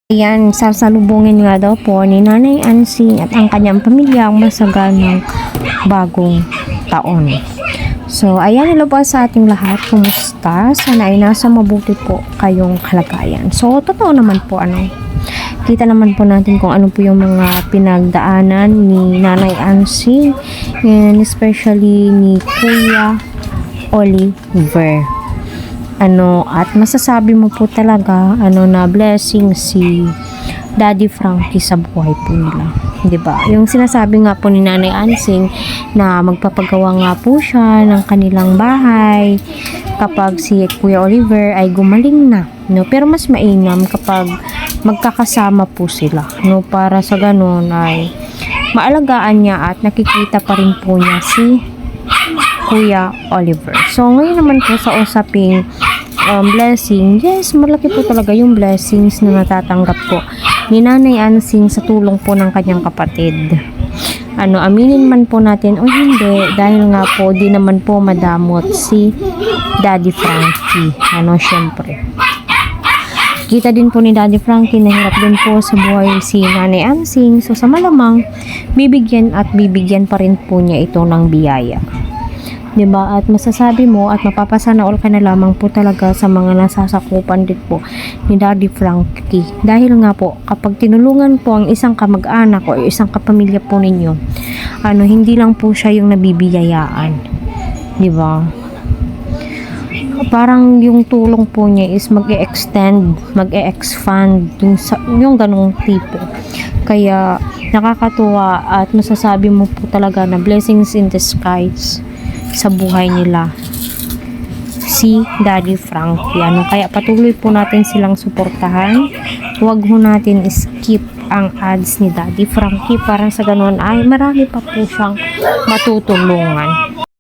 Ayan, sasalubungin nga daw po ni Nanay Ansing at ang kanyang pamilya ang masaganang bagong taon. So, ayan, hello po sa ating lahat. Kumusta? Sana ay nasa mabuti po kayong kalagayan. So, totoo naman po, kita naman po natin kung ano po yung mga pinagdaanan ni Nanay Ansing, and especially ni Kuya Oliver. At masasabi mo po talaga, na blessing si Daddy Frankie sa buhay po nila. 'Di ba? Yung sinasabi nga po ni Nanay Ansing na magpapagawa nga po siya ng kanilang bahay kapag si Kuya Oliver ay gumaling na, Pero mas mainam kapag magkakasama po sila, Para sa ganun ay maalagaan niya at nakikita pa rin po niya si Kuya Oliver. So, ngayon naman po sa usaping blessing, yes, malaki po talaga yung blessings na natatanggap po ni Nanay Ansing sa tulong po ng kanyang kapatid. Aminin man po natin o hindi, dahil nga po di naman po madamot si Daddy Frankie. Syempre. Kita din po ni Daddy Frankie na hirap din po sa buhay si Nanay Ansing. So, sa malamang, bibigyan pa rin po niya ito ng biyaya. Diba? At masasabi mo at mapapasana all ka na lamang po talaga sa mga nasasakupan din po ni Daddy Frankie. Dahil nga po, kapag tinulungan po ang isang kamag-anak o isang kapamilya po ninyo, hindi lang po siya yung nabibiyayaan. Diba? Parang yung tulong po niya is mag-e-extend, mag-e-expand, yung ganong tipo. Kaya nakakatuwa at masasabi mo po talaga na blessings in disguise sa buhay nila si Daddy Frankie. Kaya patuloy po natin silang suportahan. Huwag ho natin skip ang ads ni Daddy Frankie para sa ganun ay marami pa po siyang matutulungan.